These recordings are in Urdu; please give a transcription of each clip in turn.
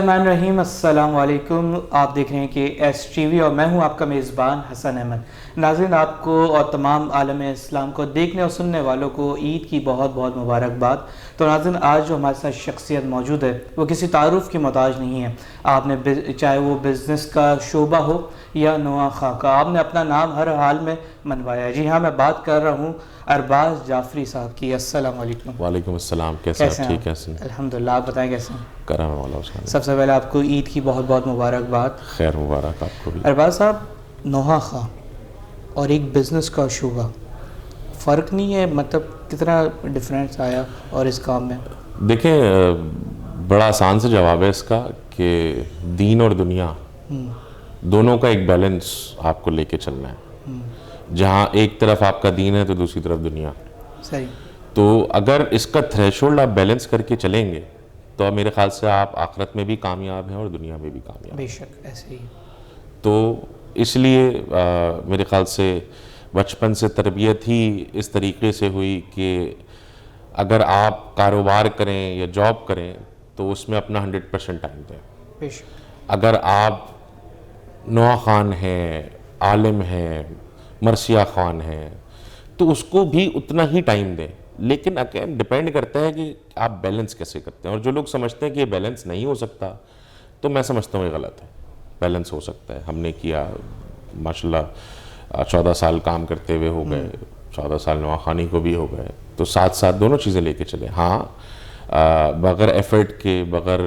الرحمن الرحیم، السلام علیکم. آپ دیکھ رہے ہیں کہ ایس ٹی وی اور میں ہوں آپ کا میزبان حسن احمد. ناظرین، آپ کو اور تمام عالم اسلام کو دیکھنے اور سننے والوں کو عید کی بہت بہت مبارکباد. تو ناظرین، آج جو ہمارے ساتھ شخصیت موجود ہے وہ کسی تعارف کی محتاج نہیں ہے. آپ نے چاہے وہ بزنس کا شعبہ ہو یا نواں خواہ کا، آپ نے اپنا نام ہر حال میں منوایا ہے. جی ہاں، میں بات کر رہا ہوں ارباز جعفری صاحب کی. السلام علیکم. وعلیکم السلام. کیسے آپ؟ ٹھیک ہے سن. الحمدللہ. آپ بتائیں کیسے ہیں؟ کرم والا اس کا. سب سے پہلے آپ کو عید کی بہت بہت مبارکباد. خیر مبارک آپ کو بھی. ارباز صاحب، نوحہ خواہ اور ایک بزنس کا شعبہ، فرق نہیں ہے؟ مطلب کتنا ڈفرینس آیا اور اس کام میں؟ دیکھیں، بڑا آسان سے جواب ہے اس کا کہ دین اور دنیا دونوں کا ایک بیلنس آپ کو لے کے چلنا ہے. جہاں ایک طرف آپ کا دین ہے تو دوسری طرف دنیا. صحیح. تو اگر اس کا تھریشولڈ آپ بیلنس کر کے چلیں گے تو میرے خیال سے آپ آخرت میں بھی کامیاب ہیں اور دنیا میں بھی کامیاب ہیں. بے شک ایسے ہی. تو اس لیے میرے خیال سے بچپن سے تربیت ہی اس طریقے سے ہوئی کہ اگر آپ کاروبار کریں یا جاب کریں تو اس میں اپنا 100% ٹائم دیں. بے شک. اگر آپ نوحہ خان ہیں، عالم ہیں، مرثیہ خان ہیں، تو اس کو بھی اتنا ہی ٹائم دیں. لیکن اگین ڈپینڈ کرتا ہے کہ آپ بیلنس کیسے کرتے ہیں. اور جو لوگ سمجھتے ہیں کہ یہ بیلنس نہیں ہو سکتا تو میں سمجھتا ہوں یہ غلط ہے. بیلنس ہو سکتا ہے. ہم نے کیا ماشاءاللہ 14 سال کام کرتے ہوئے ہو گئے، 14 سال نوحہ خانی کو بھی ہو گئے، تو ساتھ ساتھ دونوں چیزیں لے کے چلے. ہاں، بغیر ایفرٹ کے، بغیر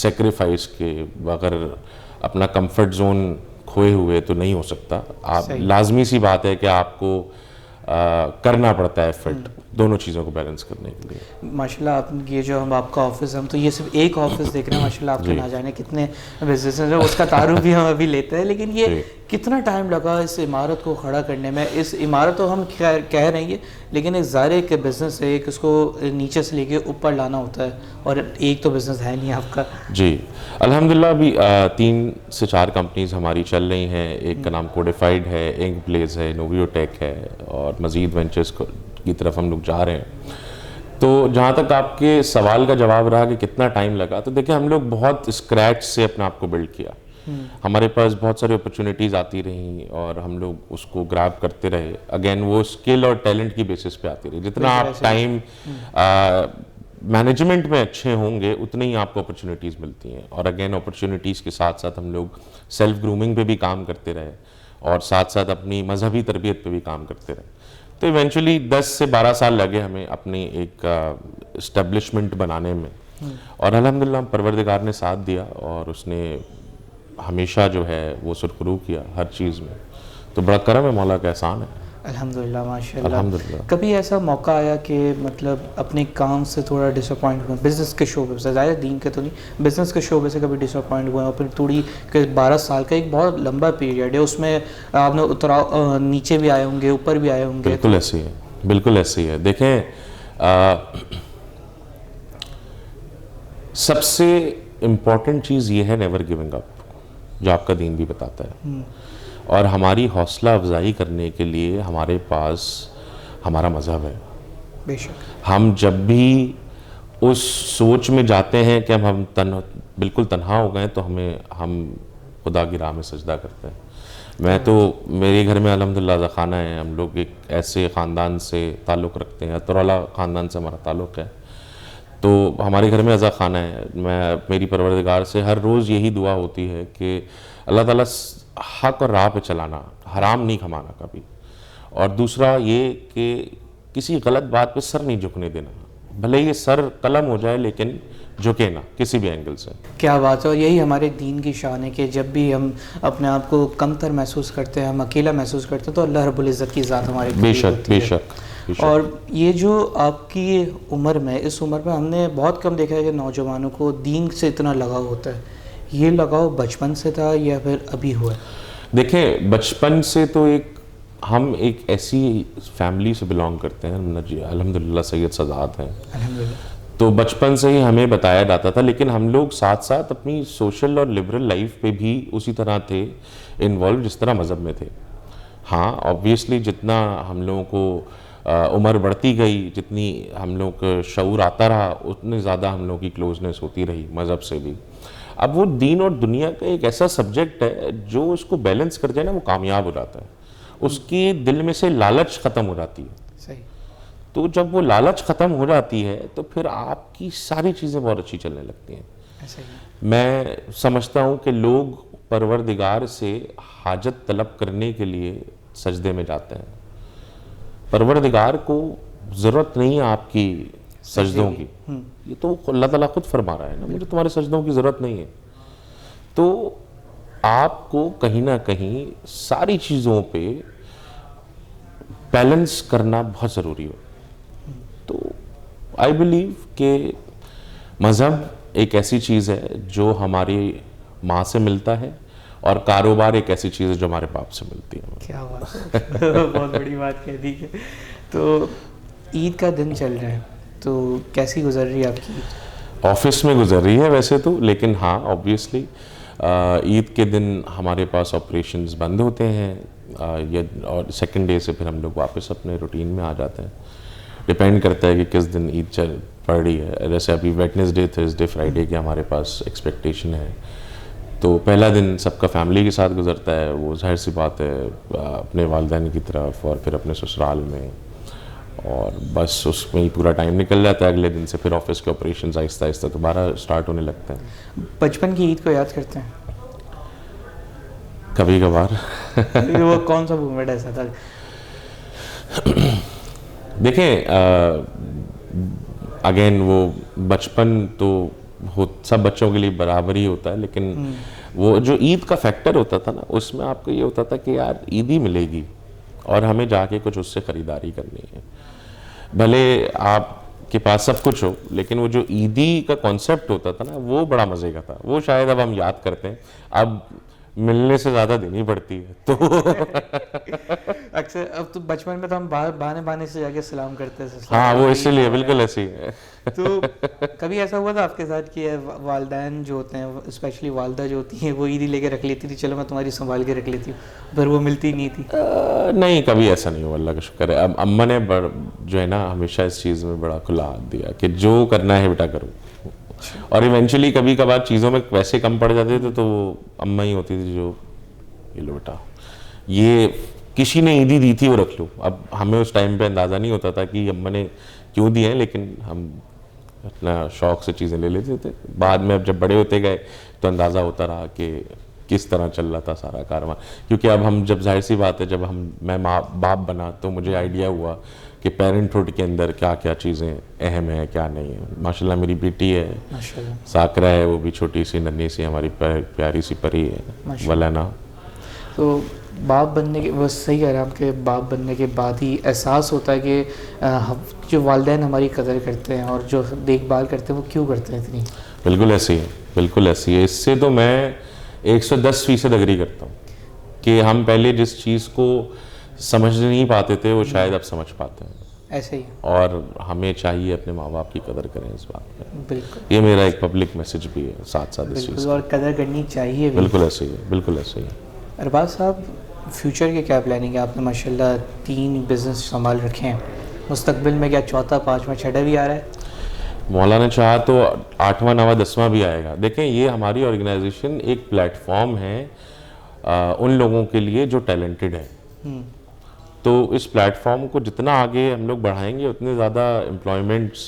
سیکریفائس کے، بغیر اپنا کمفرٹ زون کھوئے ہوئے تو نہیں ہو سکتا. آپ لازمی سی بات ہے کہ آپ کو کرنا پڑتا ہے ایفرٹ دونوں چیزوں کو بیلنس کرنے کے لیے. ماشاءاللہ آپ یہ جو ہم آپ کا آفس، ہم تو یہ صرف ایک آفس دیکھ رہے ہیں. ماشاءاللہ آپ کے نہ جانے کتنے بزنس ہیں، اس کا تعارف بھی ہم ابھی لیتے ہیں. لیکن یہ کتنا ٹائم لگا اس عمارت کو کھڑا کرنے میں؟ اس عمارت تو ہم کہہ رہے ہیں لیکن ایک ظاہر کے بزنس ہے، ایک اس کو نیچے سے لے کے اوپر لانا ہوتا ہے، اور ایک تو بزنس ہے نہیں آپ کا. جی الحمدللہ ابھی 3 سے 4 کمپنیز ہماری چل رہی ہیں. ایک کا نام کوڈیفائیڈ ہے، انک بلیز ہے، نوویو ٹیک ہے، اور مزید وینچرز کی طرف ہم لوگ جا رہے ہیں. تو جہاں تک آپ کے سوال کا جواب رہا کہ کتنا ٹائم لگا، تو دیکھیں ہم لوگ بہت اسکریچ سے اپنے آپ کو بلڈ کیا. ہمارے پاس بہت ساری اپرچونیٹیز آتی رہیں اور ہم لوگ اس کو گراب کرتے رہے. اگین وہ اسکل اور ٹیلنٹ کی بیسس پہ آتی رہی. جتنا آپ ٹائم مینجمنٹ میں اچھے ہوں گے اتنی ہی آپ کو اپرچونیٹیز ملتی ہیں. اور اگین اپرچونیٹیز کے ساتھ ساتھ ہم لوگ سیلف گرومنگ پہ بھی کام کرتے رہے اور ساتھ ساتھ اپنی مذہبی تربیت پہ بھی کام کرتے رہے. تو ایونچولی 10 سے 12 سال لگے ہمیں اپنی ایک اسٹیبلشمنٹ بنانے میں. اور الحمدللہ پروردگار نے ساتھ دیا اور اس نے ہمیشہ جو ہے وہ سرخرو کیا ہر چیز میں. تو بڑا کرم ہے، مولا کا احسان ہے. الحمدللہ ماشاءاللہ. الحمدللہ. کبھی ایسا موقع آیا کہ مطلب اپنے کام سے تھوڑا ڈس اپوائنٹ ہوئے، بزنس کے شعبے سے، ظاہر دین کے تو نہیں، بزنس کے شعبے سے کبھی ڈس اپوائنٹ ہوئے اور پھر تھوڑی کہ 12 سال کا ایک بہت لمبا پیریڈ ہے، اس میں آپ نے نیچے بھی آئے ہوں گے، اوپر بھی آئے ہوں گے؟ بالکل ایسے ہی ہے، بالکل ایسے ہی ہے. دیکھیں سب سے امپورٹنٹ چیز یہ ہے نیور گیونگ اپ، جو آپ کا دین بھی بتاتا ہے. اور ہماری حوصلہ افزائی کرنے کے لیے ہمارے پاس ہمارا مذہب ہے. بے شک. ہم جب بھی اس سوچ میں جاتے ہیں کہ ہم بالکل تنہا ہو گئے تو ہم خدا کی راہ میں سجدہ کرتے ہیں. میں تو میرے گھر میں الحمدللہ رضا خانہ ہے. ہم لوگ ایک ایسے خاندان سے تعلق رکھتے ہیں، اترولہ خاندان سے ہمارا تعلق ہے. تو ہمارے گھر میں رضا خانہ ہے. میری پروردگار سے ہر روز یہی دعا ہوتی ہے کہ اللہ تعالیٰ حق اور راہ پہ چلانا، حرام نہیں کھمانا کبھی. اور دوسرا یہ کہ کسی غلط بات پہ سر نہیں جھکنے دینا، بھلے یہ سر قلم ہو جائے لیکن جھکے نہ کسی بھی اینگل سے. کیا بات ہے. اور یہی ہمارے دین کی شان ہے کہ جب بھی ہم اپنے آپ کو کم تر محسوس کرتے ہیں، ہم اکیلا محسوس کرتے ہیں، تو اللہ رب العزت کی ذات ہمارے بے شک بے شک. اور یہ جو آپ کی عمر میں، اس عمر میں ہم نے بہت کم دیکھا ہے کہ نوجوانوں کو دین سے اتنا لگاؤ ہوتا ہے. یہ لگاؤ بچپن سے تھا یا پھر ابھی ہوا ہے؟ دیکھیں بچپن سے تو ہم ایک ایسی فیملی سے بلانگ کرتے ہیں، الحمدللہ سید سادات ہیں. الحمدللہ. تو بچپن سے ہی ہمیں بتایا جاتا تھا، لیکن ہم لوگ ساتھ ساتھ اپنی سوشل اور لبرل لائف پہ بھی اسی طرح تھے انوالو جس طرح مذہب میں تھے. ہاں آبویسلی جتنا ہم لوگوں کو عمر بڑھتی گئی، جتنی ہم لوگ کو شعور آتا رہا، اتنے زیادہ ہم لوگوں کی کلوزنس ہوتی رہی مذہب سے بھی. اب وہ دین اور دنیا کا ایک ایسا سبجیکٹ ہے جو اس کو بیلنس کر جائے نا وہ کامیاب ہو جاتا ہے. اس کی دل میں سے لالچ ختم ہو جاتی ہے. صحیح. تو جب وہ لالچ ختم ہو جاتی ہے تو پھر آپ کی ساری چیزیں بہت اچھی چلنے لگتی ہیں. ایسا ہی. میں سمجھتا ہوں کہ لوگ پروردگار سے حاجت طلب کرنے کے لیے سجدے میں جاتے ہیں. پروردگار کو ضرورت نہیں ہے آپ کی سجدوں کی. یہ تو اللہ تعالیٰ خود فرما رہا ہے نا, مجھے تمہارے سجدوں کی ضرورت نہیں ہے. تو آپ کو کہیں نہ کہیں ساری چیزوں پہ بیلنس کرنا بہت ضروری ہو. تو آئی بلیو کہ مذہب ایک ایسی چیز ہے جو ہماری ماں سے ملتا ہے اور کاروبار ایک ایسی چیز ہے جو ہمارے باپ سے ملتی ہے. کیا بات ہے, بہت بڑی بات کہہ دی. تو عید کا دن چل رہا ہے, تو کیسی گزر رہی ہے آپ کی عید؟ آفس میں گزر رہی ہے ویسے تو, لیکن ہاں آبویسلی عید کے دن ہمارے پاس آپریشنز بند ہوتے ہیں, اور سیکنڈ ڈے سے پھر ہم لوگ واپس اپنے روٹین میں آ جاتے ہیں. ڈپینڈ کرتا ہے کہ کس دن عید پڑ رہی ہے. جیسے ابھی ویڈنسڈے, تھرسڈے, فرائیڈے کی ہمارے پاس ایکسپیکٹیشن ہے. تو پہلا دن سب کا فیملی کے ساتھ گزرتا ہے, وہ ظاہر سی بات ہے, اپنے والدین کی طرف اور پھر اپنے سسرال میں, اور بس اس میں ہی پورا ٹائم نکل جاتا ہے. اگلے دن سے پھر آفس کے آپریشنز آہستہ آہستہ دوبارہ اسٹارٹ ہونے لگتے ہیں. بچپن کی عید کو یاد کرتے ہیں؟ کبھی کبھار. وہ کون سا مومنٹ ایسا تھا؟ دیکھیں اگین وہ بچپن تو سب بچوں کے لیے برابر ہی ہوتا ہے, لیکن وہ جو عید کا فیکٹر ہوتا تھا نا, اس میں آپ کو یہ ہوتا تھا کہ یار عید ہی ملے گی اور ہمیں جا کے کچھ اس سے خریداری کرنی ہے. بھلے آپ کے پاس سب کچھ ہو, لیکن وہ جو عیدی کا کانسیپٹ ہوتا تھا نا وہ بڑا مزے کا تھا. وہ شاید اب ہم یاد کرتے ہیں, اب ملنے سے زیادہ دینی پڑتی ہے. تو اکثر اب تو بچپن میں تو ہم بہانے بہانے سے جا کے سلام کرتے تھے. ہاں وہ اسی لیے بالکل ایسے ہی ہے. تو کبھی ایسا ہوا تھا آپ کے ساتھ کہ والدین جو ہوتے ہیں, اسپیشلی والدہ جو ہوتی ہیں, وہ عیدی لے کے رکھ لیتی تھی, چلو میں تمہاری سنبھال کے رکھ لیتی ہوں, پھر وہ ملتی نہیں تھی؟ نہیں, کبھی ایسا نہیں ہوا, اللہ کا شکر ہے. اب اماں نے جو ہے نا ہمیشہ اس چیز میں بڑا کھلا ہاتھ دیا کہ جو کرنا ہے بیٹا کرو. اور ایونچولی کبھی کبھار چیزوں میں ویسے کم پڑ جاتے تھے تو وہ اماں ہی ہوتی تھی جو یہ لو بیٹا, یہ کسی نے عیدی دی تھی وہ رکھ لو. اب ہمیں اس ٹائم پہ اندازہ نہیں ہوتا تھا کہ اماں نے کیوں دی ہیں, لیکن ہم اپنا شوق سے چیزیں لے لیتے تھے. بعد میں اب جب بڑے ہوتے گئے تو اندازہ ہوتا رہا کہ کس طرح چل رہا تھا سارا کارواں. کیونکہ اب ہم جب ظاہر سی بات ہے جب میں باپ بنا تو مجھے آئیڈیا ہوا کہ پیرنٹ ہوڈ کے اندر کیا کیا چیزیں اہم ہیں کیا نہیں ہے. ماشاءاللہ میری بیٹی ہے, ساکرہ ہے, وہ بھی چھوٹی سی ننھی سی ہماری پیاری سی پری ہے, ولینا. تو باپ بننے کے, وہ صحیح کہہ رہے ہیں آپ کہ باپ بننے کے بعد ہی احساس ہوتا ہے کہ جو والدین ہماری قدر کرتے ہیں اور جو دیکھ بھال کرتے ہیں وہ کیوں کرتے ہیں اتنی. بالکل ایسی ہے, بالکل ایسی ہے. اس سے تو میں 110% اگری کرتا ہوں کہ ہم پہلے جس چیز کو سمجھ نہیں پاتے تھے وہ شاید اب سمجھ پاتے ہیں. ایسے ہی. اور ہمیں چاہیے اپنے ماں باپ کی قدر کریں اس بات میں. بالکل, یہ میرا ایک پبلک میسج بھی ہے ساتھ ساتھ اس چیز, اور قدر کرنی چاہیے بھی. بالکل ایسے ہی ہے, بالکل ایسے ہی ہے. ارباز صاحب, فیوچر کے کیا پلاننگ ہے؟ آپ نے ماشاءاللہ 3 بزنس سنبھال رکھے ہیں, مستقبل میں کیا چوتھا, 5واں, 6واں بھی آ رہا ہے؟ مولا نے چاہا تو 8واں, 9واں, 10واں بھی آئے گا. دیکھیں یہ ہماری آرگنائزیشن ایک پلیٹ فارم ہے ان لوگوں کے لیے جو ٹیلنٹڈ ہیں. تو اس پلیٹ فارم کو جتنا آگے ہم لوگ بڑھائیں گے اتنے زیادہ امپلائمنٹس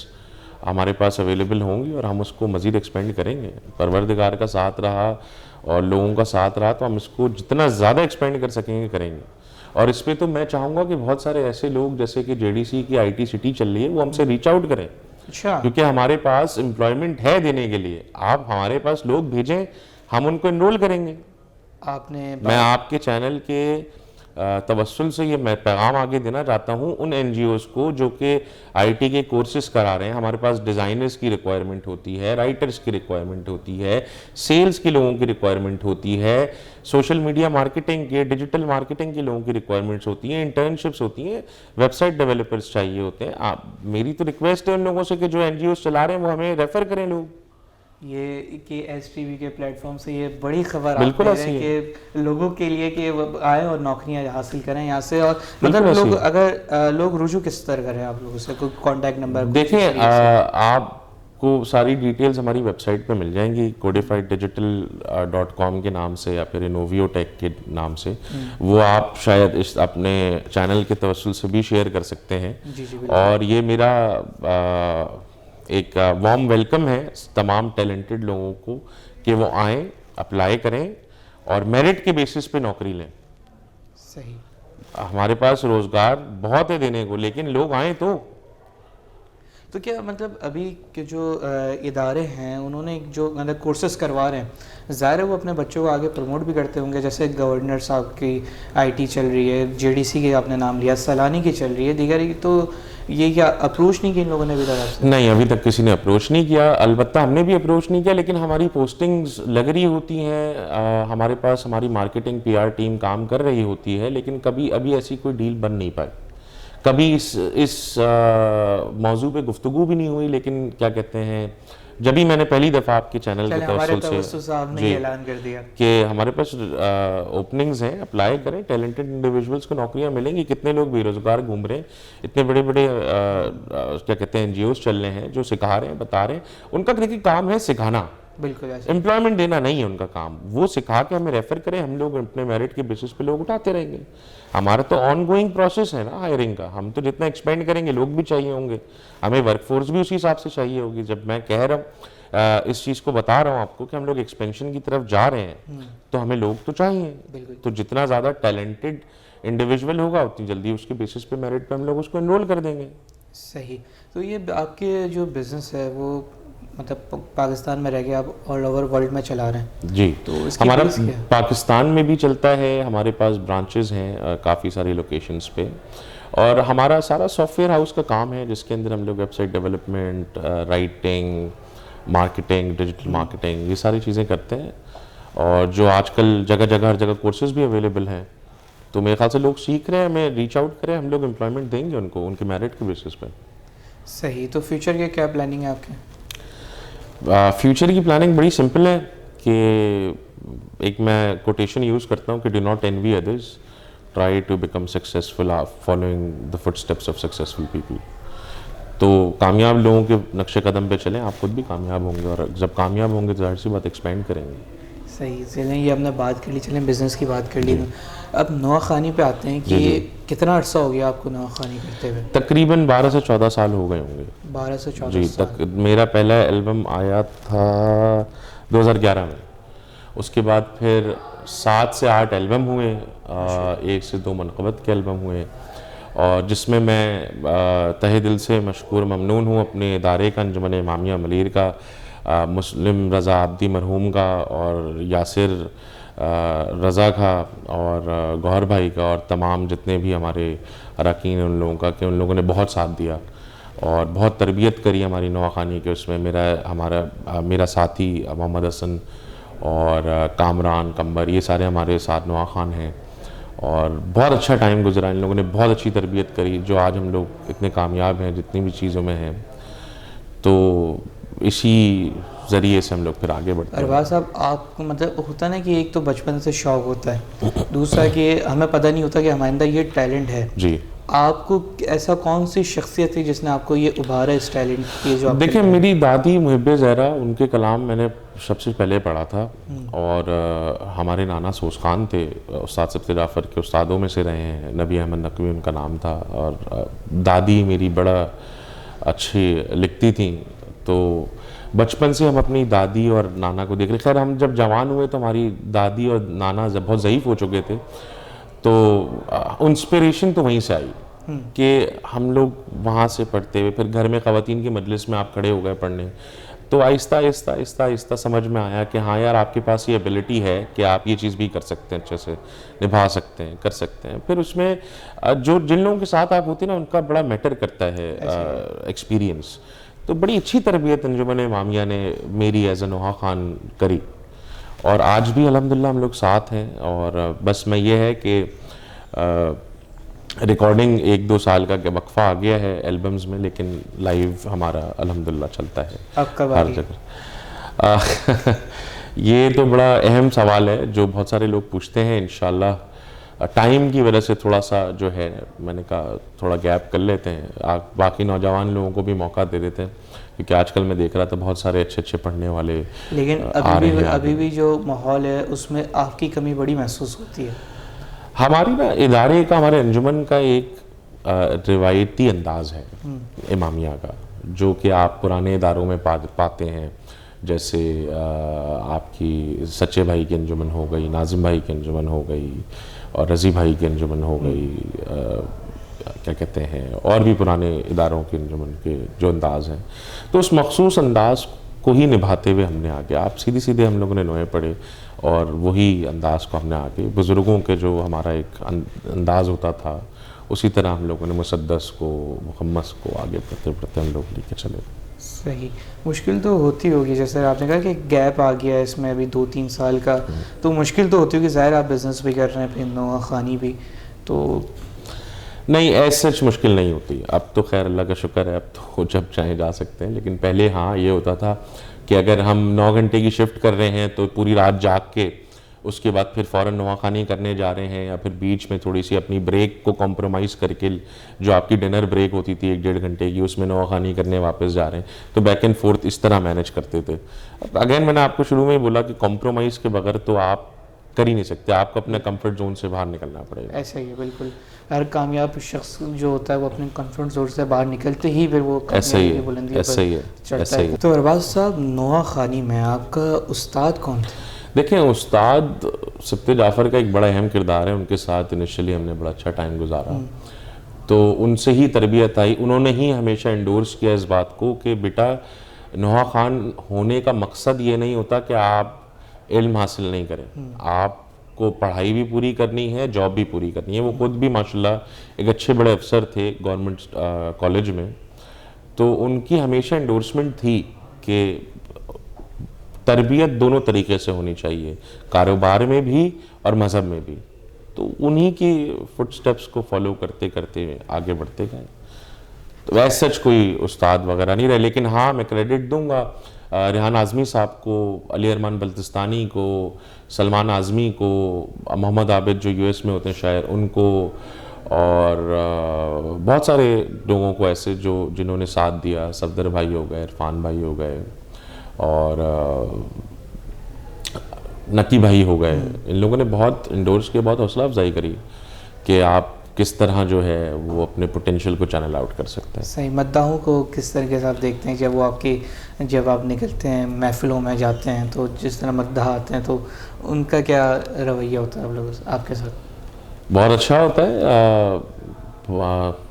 ہمارے پاس اویلیبل ہوں گی اور ہم اس کو مزید ایکسپینڈ کریں گے. پروردگار کا ساتھ رہا اور لوگوں کا ساتھ رہا تو ہم اس کو جتنا زیادہ ایکسپینڈ کر سکیں گے کریں گے. اور اس پہ تو میں چاہوں گا کہ بہت سارے ایسے لوگ جیسے کہ JDC کی IT سٹی چل رہی ہے وہ ہم سے ریچ آؤٹ کریں. اچھا. کیونکہ ہمارے پاس امپلائمنٹ ہے دینے کے لیے, آپ ہمارے پاس لوگ بھیجیں, ہم ان کو انرول کریں گے. میں آپ کے چینل کے توسل سے یہ میں پیغام آگے دینا چاہتا ہوں ان NGOs کو جو کہ IT کے کورسز کرا رہے ہیں. ہمارے پاس ڈیزائنرز کی ریکوائرمنٹ ہوتی ہے, رائٹرز کی ریکوائرمنٹ ہوتی ہے, سیلز کے لوگوں کی ریکوائرمنٹ ہوتی ہے, سوشل میڈیا مارکیٹنگ کے, ڈیجیٹل مارکیٹنگ کے لوگوں کی ریکوائرمنٹس ہوتی ہیں, انٹرنشپس ہوتی ہیں, ویب سائٹ ڈیولپرز چاہیے ہوتے ہیں. میری تو ریکویسٹ ہے ان لوگوں سے کہ جو NGOs چلا رہے ہیں وہ ہمیں ریفر کریں لوگ. یہ کہ STV کے پلیٹ فارم سے یہ بڑی خبر آپ دے رہے ہیں کہ لوگوں کے لیے کہ وہ آئیں اور نوکریاں حاصل کریں یہاں سے. اور مطلب لوگ اگر لوگ رجوع کس طرح کریں آپ لوگوں سے, کوئی کانٹیکٹ نمبر؟ دیکھیں آپ کو ساری ڈیٹیلز ہماری ویب سائٹ پہ مل جائیں گی, codifieddigital.com کے نام سے یا پھر انوویو ٹیک کے نام سے. وہ آپ شاید اس اپنے چینل کے توسل سے بھی شیئر کر سکتے ہیں. اور یہ میرا ایک وارم ویلکم ہے تمام ٹیلنٹڈ لوگوں کو کہ وہ آئیں, اپلائی کریں اور میرٹ کے بیسس پہ نوکری لیں. صحیح. ہمارے پاس روزگار بہت ہے دینے کو, لیکن لوگ آئیں تو کیا مطلب ابھی کے جو ادارے ہیں انہوں نے جو مطلب کورسز کروا رہے ہیں, ظاہر ہے وہ اپنے بچوں کو آگے پروموٹ بھی کرتے ہوں گے, جیسے گورنر صاحب کی آئی چل رہی ہے, JDC کی آپ نے نام لیا, سلانی کی چل رہی ہے, دیگر کی, تو یہ کیا اپروچ نہیں کی ان لوگوں نے ابھی تک؟ نہیں, ابھی تک کسی نے اپروچ نہیں کیا, البتہ ہم نے بھی اپروچ نہیں کیا, لیکن ہماری پوسٹنگز لگ رہی ہوتی ہیں, ہمارے پاس ہماری مارکیٹنگ PR ٹیم کام کر رہی ہوتی ہے, لیکن کبھی ابھی ایسی کوئی ڈیل بن نہیں پائی, کبھی اس موضوع پہ گفتگو بھی نہیں ہوئی. لیکن کیا کہتے ہیں, جبھی میں نے پہلی دفعہ آپ کے چینل کے توسل سے اعلان کر دیا کہ ہمارے پاس اوپننگز ہیں, اپلائی کریں, ٹیلنٹڈ انڈیویجولس کو نوکریاں ملیں گی. کتنے لوگ بے روزگار گھوم رہے ہیں, اتنے بڑے بڑے کیا کہتے ہیں NGOs چل رہے ہیں جو سکھا رہے ہیں, بتا رہے ہیں. ان کا دیکھیے کام ہے سکھانا, بالکل امپلائمنٹ دینا نہیں ہے ان کا کام. وہ سکھا کے ہمیں ریفر کریں, ہم لوگ اپنے میرٹ کے بیسس پہ لوگ اٹھاتے رہیں گے. ہمارا تو آن گوئنگ پروسیس ہے نا ہائرنگ کا, ہم تو جتنا ایکسپینڈ کریں گے لوگ بھی چاہیے ہوں گے, ہمیں ورک فورس بھی اسی حساب سے چاہیے ہوگی. جب میں کہہ رہا ہوں اس چیز کو بتا رہا ہوں آپ کو کہ ہم لوگ ایکسپینشن کی طرف جا رہے ہیں, تو ہمیں لوگ تو چاہیے. تو جتنا زیادہ ٹیلنٹڈ انڈیویجول ہوگا اتنی جلدی اس کے بیسس پہ میرٹ پہ ہم لوگ اس کو انرول کر دیں گے. صحیح. تو یہ آپ کے جو بزنس ہے وہ مطلب پاکستان میں رہ کے آپ آل اوور ورلڈ میں چلا رہے ہیں؟ جی, ہمارا پاکستان میں بھی چلتا ہے, ہمارے پاس برانچز ہیں کافی ساری لوکیشنز پہ, اور ہمارا سارا سافٹ ویئر ہاؤس کا کام ہے جس کے اندر ہم لوگ website development, writing, marketing, digital marketing, یہ ساری چیزیں کرتے ہیں. اور جو آج کل جگہ جگہ ہر جگہ کورسز بھی اویلیبل ہیں, تو میرے خیال سے لوگ سیکھ رہے ہیں, ہمیں ریچ آؤٹ کریں, ہم لوگ امپلائمنٹ دیں گے ان کو ان کے میرٹ کے بیسس پہ. صحیح. تو فیوچر کے کیا پلاننگ ہے آپ کے؟ فیوچر کی پلاننگ بڑی سمپل ہے کہ ایک میں کوٹیشن یوز کرتا ہوں کہ do not envy others, try to become successful following the footsteps of successful people. تو کامیاب لوگوں کے نقش قدم پہ چلیں, آپ خود بھی کامیاب ہوں گے, اور جب کامیاب ہوں گے تو ظاہر سی بات ایکسپینڈ کریں گے. صحیح. چلیں یہ ہم نے بات کر لی, چلیں بزنس کی بات کر لی. اب نوا خوانی پہ آتے ہیں کہ کتنا عرصہ ہو گیا آپ کو نوا خوانی کرتے ہوئے؟ تقریباً 12 سے 14 سال ہو گئے ہوں گے. 12 سے 14 جی, سال. میرا پہلا البم آیا تھا 2011 میں, اس کے بعد پھر 7 سے 8 البم ہوئے, 1 سے 2 منقبت کے البم ہوئے, اور جس میں تہہ دل سے مشکور ممنون ہوں اپنے ادارے کا, انجمن امامیہ ملیر کا, مسلم رضا عابدی مرحوم کا, اور یاسر رضا کا, اور گوہر بھائی کا, اور تمام جتنے بھی ہمارے اراکین ان لوگوں کا, کہ ان لوگوں نے بہت ساتھ دیا اور بہت تربیت کری ہماری نواخوانی کے. اس میں میرا ساتھی محمد حسن اور کامران کمبر, یہ سارے ہمارے ساتھ نواخوان ہیں, اور بہت اچھا ٹائم گزرا, ان لوگوں نے بہت اچھی تربیت کری, جو آج ہم لوگ اتنے کامیاب ہیں جتنی بھی چیزوں میں ہیں. تو اسی ذریعے سے ہم لوگ پھر آگے بڑھتے ہیں. ارباز صاحب, آپ کو مطلب ہوتا نا کہ ایک تو بچپن سے شوق ہوتا ہے, دوسرا کہ ہمیں پتہ نہیں ہوتا کہ ہمارے اندر یہ ٹیلنٹ ہے. جی, آپ کو ایسا کون سی شخصیت تھی جس نے آپ کو یہ ابھارا اس ٹیلنٹ کی؟ جو دیکھیں, میری دادی محب زہرا, ان کے کلام میں نے سب سے پہلے پڑھا تھا, اور ہمارے نانا سوز خان تھے, استاد سبت جعفر کے استادوں میں سے رہے ہیں, نبی احمد نقوی ان کا نام تھا, اور دادی میری بڑا اچھی لکھتی تھیں. تو بچپن سے ہم اپنی دادی اور نانا کو دیکھ رہے. خیر ہم جب جوان ہوئے تو ہماری دادی اور نانا بہت ضعیف ہو چکے تھے, تو انسپریشن تو وہیں سے آئی کہ ہم لوگ وہاں سے پڑھتے ہوئے پھر گھر میں خواتین کے مجلس میں آپ کھڑے ہو گئے پڑھنے, تو آہستہ آہستہ آہستہ آہستہ سمجھ میں آیا کہ ہاں یار, آپ کے پاس یہ ایبلٹی ہے کہ آپ یہ چیز بھی کر سکتے ہیں, اچھے سے نبھا سکتے ہیں, کر سکتے ہیں. پھر اس میں جن لوگوں کے ساتھ آپ ہوتے ہیں نا, ان کا بڑا میٹر کرتا ہے ایکسپیرینس. تو بڑی اچھی تربیت انجمن امامیہ نے میری ایز اے نوحہ خان کری, اور آج بھی الحمدللہ ہم لوگ ساتھ ہیں. اور بس میں یہ ہے کہ ریکارڈنگ 1-2 سال کا وقفہ آ گیا ہے البمز میں, لیکن لائیو ہمارا الحمدللہ چلتا ہے ہر جگہ. یہ تو بڑا اہم سوال ہے جو بہت سارے لوگ پوچھتے ہیں. انشاءاللہ ٹائم کی وجہ سے تھوڑا سا جو ہے, میں نے کہا تھوڑا گیپ کر لیتے ہیں, باقی نوجوان لوگوں کو بھی موقع دے دیتے ہیں. کیونکہ آج کل میں دیکھ رہا تھا بہت سارے اچھے اچھے پڑھنے والے لیکن آ رہے ہیں. ابھی بھی جو ماحول ہے اس میں آپ کی کمی بڑی محسوس ہوتی ہے. ہماری نا ادارے کا, ہمارے انجمن کا ایک روایتی انداز ہے امامیہ کا, جو کہ آپ پرانے اداروں میں پاتے ہیں, جیسے آپ کی سچے بھائی کی انجمن ہو گئی, ناظم بھائی کی انجمن ہو گئی, اور رضی بھائی کی انجمن ہو گئی, کیا کہتے ہیں, اور بھی پرانے اداروں کے انجمن کے جو انداز ہیں. تو اس مخصوص انداز کو ہی نبھاتے ہوئے ہم نے آگے, آپ سیدھے ہم لوگوں نے نوئے پڑھے, اور وہی انداز کو ہم نے آگے بزرگوں کے جو ہمارا ایک انداز ہوتا تھا اسی طرح ہم لوگوں نے مسدس کو, مخمس کو آگے بڑھتے بڑھتے ہم لوگ لے کے چلے. صحیح. مشکل تو ہوتی ہوگی, جیسے آپ نے کہا کہ گیپ آ گیا ہے اس میں ابھی 2-3 سال کا, تو مشکل تو ہوتی ہوگی, ظاہر آپ بزنس بھی کر رہے ہیں, پھر نوحہ خوانی بھی, تو نہیں ایز سچ مشکل نہیں ہوتی. اب تو خیر اللہ کا شکر ہے, اب تو جب چاہیں جا سکتے ہیں, لیکن پہلے ہاں یہ ہوتا تھا کہ اگر ہم 9 گھنٹے کی شفٹ کر رہے ہیں تو پوری رات جاگ کے اس کے بعد پھر فوراً نوحہ خوانی کرنے جا رہے ہیں, یا پھر بیچ میں تھوڑی سی اپنی بریک کو کمپرومائز کر کے جو آپ کی ڈنر بریک ہوتی تھی 1-1.5 گھنٹے کی, اس میں نوحہ خوانی کرنے واپس جا رہے ہیں, تو بیک اینڈ فورتھ اس طرح مینیج کرتے تھے. اگین میں نے آپ کو شروع میں ہی بولا کہ کمپرومائز کے بغیر تو آپ کر ہی نہیں سکتے, آپ کو اپنے کمفرٹ زون سے باہر نکلنا پڑے گا. ایسا ہی ہے بالکل. ہر کامیاب شخص جو ہوتا ہے وہ اپنے کمفرٹ زون سے باہر نکلتے ہی پھر وہ کامیابی کی بلندی پر چڑھتا ہے. تو ارباز صاحب, نوحہ خوانی میں آپ کا استاد کون تھے؟ دیکھیں, استاد سبت جعفر کا ایک بڑا اہم کردار ہے, ان کے ساتھ انیشلی ہم نے بڑا اچھا ٹائم گزارا, تو ان سے ہی تربیت آئی. انہوں نے ہی ہمیشہ انڈورس کیا اس بات کو کہ بیٹا نوحہ خوان ہونے کا مقصد یہ نہیں ہوتا کہ آپ علم حاصل نہیں کریں, آپ کو پڑھائی بھی پوری کرنی ہے, جاب بھی پوری کرنی ہے. وہ خود بھی ماشاءاللہ ایک اچھے بڑے افسر تھے گورنمنٹ کالج میں, تو ان کی ہمیشہ انڈورسمنٹ تھی کہ تربیت دونوں طریقے سے ہونی چاہیے, کاروبار میں بھی اور مذہب میں بھی. تو انہی کی فٹ سٹیپس کو فالو کرتے کرتے آگے بڑھتے گئے. تو ویسے سچ کوئی استاد وغیرہ نہیں رہے, لیکن ہاں میں کریڈٹ دوں گا ریحان اعظمی صاحب کو, علی ارمان بلتستانی کو, سلمان اعظمی کو, محمد عابد جو US میں ہوتے ہیں شاعر, ان کو, اور بہت سارے لوگوں کو ایسے جنہوں نے ساتھ دیا. صفدر بھائی ہو گئے, عرفان بھائی ہو گئے, اور نکی بھائی ہو گئے. ان لوگوں نے بہت انڈورس کے, بہت حوصلہ افزائی کری کہ آپ کس طرح جو ہے وہ اپنے پوٹینشیل کو چینل آؤٹ کر سکتے ہیں. صحیح. مداحوں کو کس طریقے سے آپ دیکھتے ہیں جب وہ جب آپ نکلتے ہیں محفلوں میں جاتے ہیں, تو جس طرح مداح آتے ہیں تو ان کا کیا رویہ ہوتا ہے آپ کے ساتھ؟ بہت اچھا ہوتا ہے.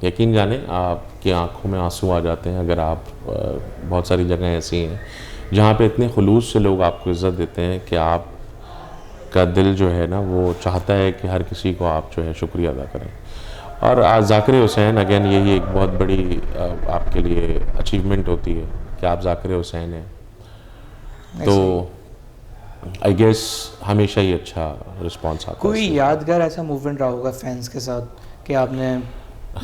یقین جانیں آپ کی آنکھوں میں آنسو آ جاتے ہیں اگر آپ, بہت ساری جگہیں ایسی ہیں جہاں پہ اتنے خلوص سے لوگ آپ کو عزت دیتے ہیں کہ آپ کا دل جو ہے نا وہ چاہتا ہے کہ ہر کسی کو آپ جو ہے شکریہ ادا کریں. اور ذاکر حسین اگین یہی ایک بہت بڑی آپ کے لیے اچیومنٹ ہوتی ہے کہ آپ ذاکر حسین ہیں, تو آئی گیس ہمیشہ ہی اچھا رسپانس آتا ہے. کوئی یادگار ایسا موومنٹ رہا ہوگا فینس کے ساتھ کہ آپ نے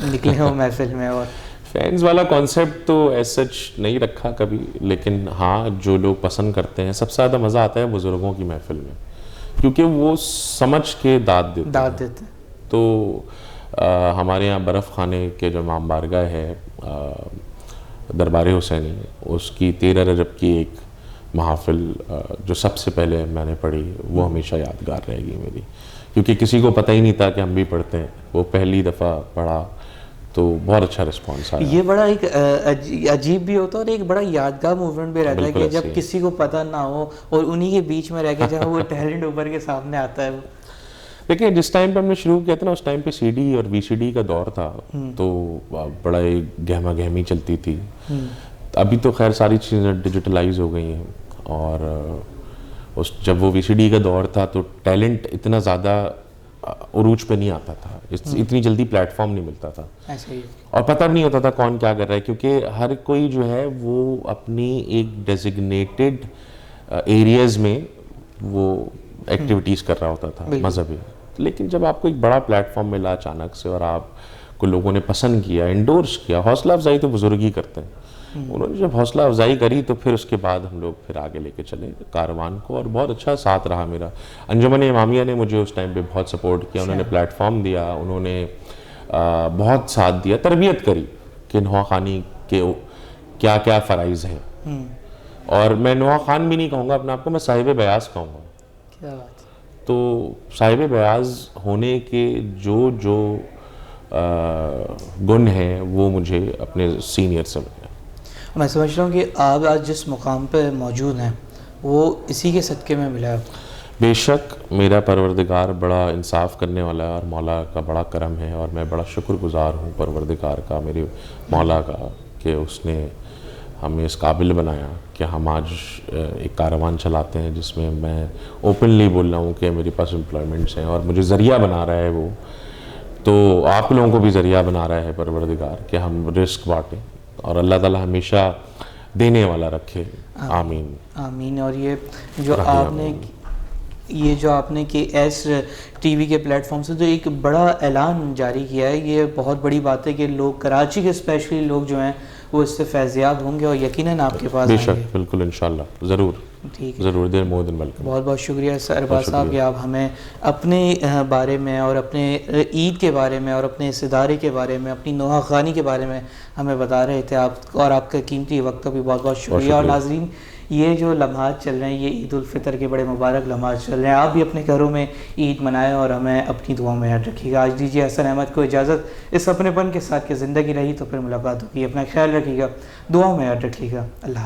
نکلے ہو محفل میں؟ اور فینس والا کانسیپٹ تو ایز سچ نہیں رکھا کبھی, لیکن ہاں جو لوگ پسند کرتے ہیں, سب سے زیادہ مزہ آتا ہے بزرگوں کی محفل میں, کیونکہ وہ سمجھ کے داد دیتے ہیں. تو ہمارے یہاں برف خانے کے جو امام بارگاہ ہے دربار حسینی, اس کی 13 رجب کی ایک محافل جو سب سے پہلے میں نے پڑھی, وہ ہمیشہ یادگار رہے گی میری, کیونکہ کسی کو پتہ ہی نہیں تھا کہ ہم بھی پڑھتے ہیں. وہ پہلی دفعہ پڑھا تو بہت اچھا رسپانس آیا. یہ بڑا ایک عجیب بھی ہوتا ہے اور ایک بڑا یادگار موومنٹ بھی رہتا ہے کہ جب کسی کو پتہ نہ ہو اور انہی کے بیچ میں رہ کے جب وہ ٹیلنٹ اوپر کے سامنے آتا ہے. دیکھیں جس ٹائم پہ ہم نے شروع کیا تھا نا, اس ٹائم پہ CD اور VCD کا دور تھا, تو بڑا ایک گہما گہمی چلتی تھی. ابھی تو خیر ساری چیزیں ڈیجیٹلائز ہو گئی ہیں, اور جب وہ VCD کا دور تھا تو ٹیلنٹ اتنا زیادہ عروج پہ نہیں آتا تھا, اتنی جلدی پلیٹ فارم نہیں ملتا تھا, اور پتہ نہیں ہوتا تھا کون کیا کر رہا ہے, کیونکہ ہر کوئی جو ہے وہ اپنی ایک ڈیزگنیٹڈ ایریاز میں وہ ایکٹیویٹیز کر رہا ہوتا تھا مذہبی. لیکن جب آپ کو ایک بڑا پلیٹ فارم ملا اچانک سے, اور آپ کو لوگوں نے پسند کیا, انڈورس کیا, حوصلہ افزائی تو بزرگ ہی کرتے ہیں, انہوں نے جب حوصلہ افزائی کری تو پھر اس کے بعد ہم لوگ پھر آگے لے کے چلے کاروان کو, اور بہت اچھا ساتھ رہا میرا. انجمن امامیہ نے مجھے اس ٹائم پہ بہت سپورٹ کیا, انہوں نے پلیٹ فارم دیا, انہوں نے بہت ساتھ دیا, تربیت کری کہ نوحہ خوانی کیا کیا فرائض ہیں. اور میں نوح خان بھی نہیں کہوں گا اپنے آپ کو, میں صاحب بیاض کہوں گا. کیا بات ہے. تو صاحب بیاض ہونے کے جو گن ہیں وہ مجھے اپنے سینئر سے ملے. میں سمجھ رہا ہوں کہ آپ آج جس مقام پہ موجود ہیں وہ اسی کے صدقے میں ملا ہے. بے شک میرا پروردگار بڑا انصاف کرنے والا ہے اور مولا کا بڑا کرم ہے, اور میں بڑا شکر گزار ہوں پروردگار کا, میرے مولا کا, کہ اس نے ہمیں اس قابل بنایا کہ ہم آج ایک کاروان چلاتے ہیں جس میں میں اوپنلی بول رہا ہوں کہ میرے پاس امپلائمنٹس ہیں, اور مجھے ذریعہ بنا رہا ہے وہ. تو آپ لوگوں کو بھی ذریعہ بنا رہا ہے پروردگار کہ ہم رزق بانٹیں, اور اللہ تعالیٰ ہمیشہ دینے والا رکھے. آمین آمین. اور یہ جو آپ نے کہ ایس ٹی وی کے پلیٹ فارم سے تو ایک بڑا اعلان جاری کیا ہے, یہ بہت بڑی بات ہے کہ لوگ کراچی کے اسپیشلی لوگ جو ہیں وہ اس سے فیضیاب ہوں گے اور یقیناً آپ کے پاس بے آئیں شک, گے. بالکل انشاءاللہ, ضرور ٹھیک ہے, ضرور, دیر مور دین ویلکم. بہت بہت شکریہ ارباز صاحب کہ آپ ہمیں اپنے بارے میں اور اپنے عید کے بارے میں اور اپنے اس ادارے کے بارے میں, اپنی نوحہ خانی کے بارے میں ہمیں بتا رہے تھے. آپ اور آپ کا قیمتی وقت کا بھی بہت بہت شکریہ. اور ناظرین, یہ جو لمحات چل رہے ہیں یہ عید الفطر کے بڑے مبارک لمحات چل رہے ہیں. آپ بھی اپنے گھروں میں عید منائیں اور ہمیں اپنی دعاؤں میں یاد رکھیے گا. آج دیجیے حسن احمد کو اجازت اس اپنے پن کے ساتھ کہ زندگی رہی تو پھر ملاقات ہوگی. اپنا خیال رکھیے گا, دعاؤں میں یاد رکھیے گا. اللہ حافظ.